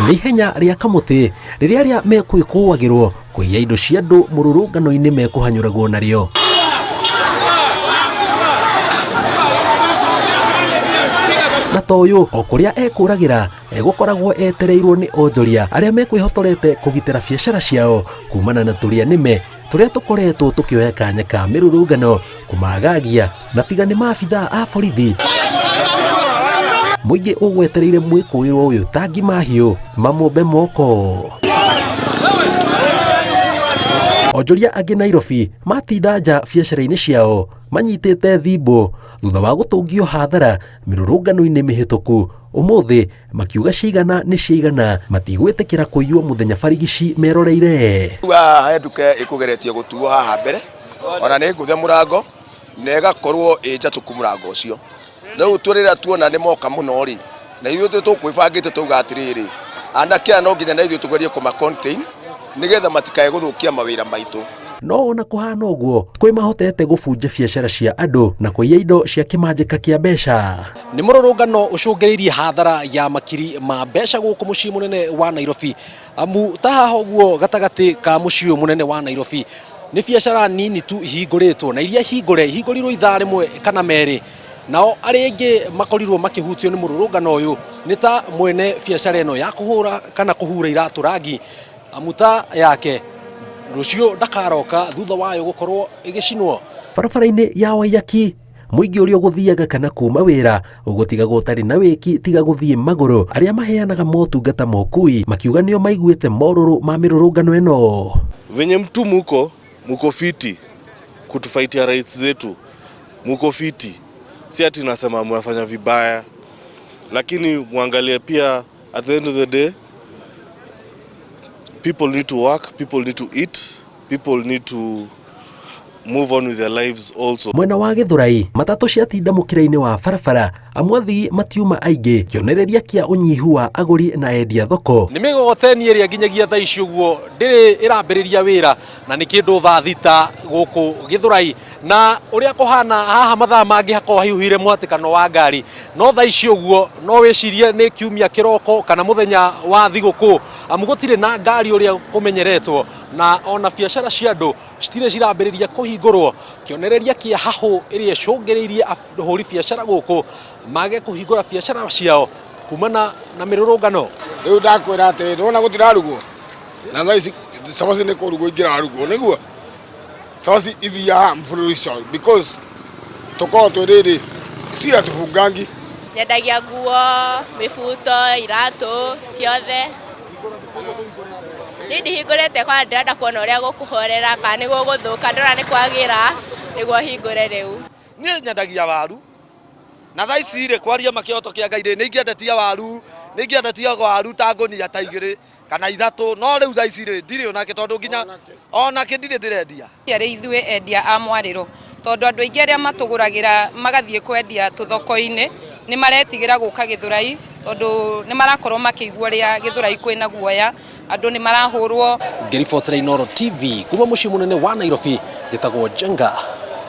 Nĩ ihenya rĩa kamuti rĩrĩa arĩa mekwĩkũagĩrwo kũiya indo cia andũ mũrũrũngano-inĩ mekũhanyũragwo narĩo. Na toyo o kuria ekũragĩra egũkoragwo etereirwo nĩ Onjoria arĩa mekwĩhotorete kũgitĩra biacara ciao kumana na tũrĩa nĩme tũrĩa tũkoretwo tũkĩoya kanya ka mĩrũrũngano kũmagagia na tiga nĩ maabithaa a borithi. Mũingĩ ũgwetereire mwĩkũĩrwo ũyũ tangi mahiũ mamombe moko. Onjoria angĩ Nairobi matinda nja biacara-inĩ ciao manyitĩte thimbũ thutha wa gũtũngio hathara mĩrũrũngano-inĩ mĩhĩtũku. Ũmũthĩ makiuga cigana nĩ cigana matigwĩtĩkĩra kũiywo mũthenya barigici meroreire. Nduka ĩkũgeretie gũtuo haha mbere ona nĩ ngũthe mũrango na ĩgakorwo ĩnjatũku mũrango ũcio. Rĩu tũrĩra tuona nĩ moka mũno rĩ na ithuĩ tũkwĩbangĩte tũuga atĩrĩrĩ anake aya no nginya na ithuĩ tũgerie kũma-contain nĩgetha matikae gũthũkia mawĩra maitũ. No ona kũhana ũguo kwĩ mahotete gũbunja biacara cia andũ na kũiya indo cia kĩmanjĩka kĩa mbeca. Nĩ mũrũrũngano ũcũngĩrĩirie hathara ya makiri ma mbeca gũkũ mũciĩ mũnene wa Nairobi. Amu ta haha ũguo gatagatĩ ka mũciĩ mũnene wa Nairobi nĩ biacara nini tu ihingũrĩtwo na iria hingũrirwo ithaa rĩmwe kana merĩ. Nao arĩa aingĩ makorirwo makĩhutio nĩ mũrũrũngano ũyũ nĩ ta mwene biacara ĩno ya kũhũra kana kũhura iratũ rangi. Amuta yake rũciũ ndakaroka thutha wayo gũkorwo ĩgĩcinwo. Barabara-inĩ ya Waiyaki mũingĩ ũrĩa ũgũthiaga kana kuma wĩra ũgũtiga gũtarĩ na wĩki tiga gũthiĩ magũrũ. Arĩa maheanaga motungata ma ũkui makiuga nĩo maiguĩte morũrũ ma mĩrũrũngano ĩno. Venye mtu muko fiti kutufaitia rights zetu, muko fiti, si ati nasema mwafanya vibaya, lakini muangalie pia at the end of the day people need to work, people need to eat, people need to move on with their lives also. Mwena wa Gĩthũrai matatũ ciatinda mũkĩra-inĩ wa barabara amwathi matiuma aingĩ kĩonereria kĩa ũnyihu wa agũri na endia thoko. Nĩ mĩgogoteni ĩrĩa nginyagia thaa ici ũguo ndĩrĩ ĩrambĩrĩria wĩra na nĩ kĩndũ thaa thita gũkũ Gĩthũrai. Na ũrĩa kũhana haha mathaa mangĩ hakorwo hiuhire mwatĩkano wa ngari no thaa ici ũguo no wĩcirie nĩ kiumia kĩroko kana mũthenya wa thigũkũ amu gũtirĩ na ngari ũrĩa kũmenyeretwo na ona biacara cia andũ citirĩ cirambĩrĩria kũhingũrwo kĩonereria kĩa hahũ ĩrĩa icũngĩrĩirie ahũri biacara gũkũ mage kũhingũra biacara ciao kumana na mĩrũrũngano. Rĩu ndakwĩra atĩrĩrĩ wona gũtirarugwo na thaa ici cabaci nĩ kũrugwo ingĩrarugwo nĩguo cabaci ithiaga bũrũri ciao because tũkorwo twĩrĩrĩ si atũhungangi. Nyendagia nguo, mĩbuto, iratũ ciothe. Nĩ ndihingũrĩte kwa ndĩrenda kuona ũrĩa gũkũhorera kana nĩ gũgũthũka ndĩrona nĩ kwagĩra nĩguo hingũre rĩu. Niĩ nyendagia waru na thaa ici rĩ kwaria makĩhoto kĩa Ngai nĩ ingĩendetia waru ta ngũnia ta igĩrĩ kana ithatũ no rĩu thaa ici rĩ ndirĩ onake tondũ nginya onake ndirĩ ndĩrendia. Arĩ ithuĩ endia a mwarĩro tondũ andũ aingĩ arĩa matũgũragĩra magathiĩ kwendia tũthoko-inĩ nĩ maretigĩra gũka Gĩthũrai tondũ nĩ marakorwo makĩigua rĩa Gĩthũrai kwĩna guoya andũ nĩ marahũrwo. Ngĩribotera Inooro TV kuma mũciĩ mũnene wa Nairobi njĩtagwo Jenga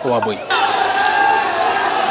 Wambui.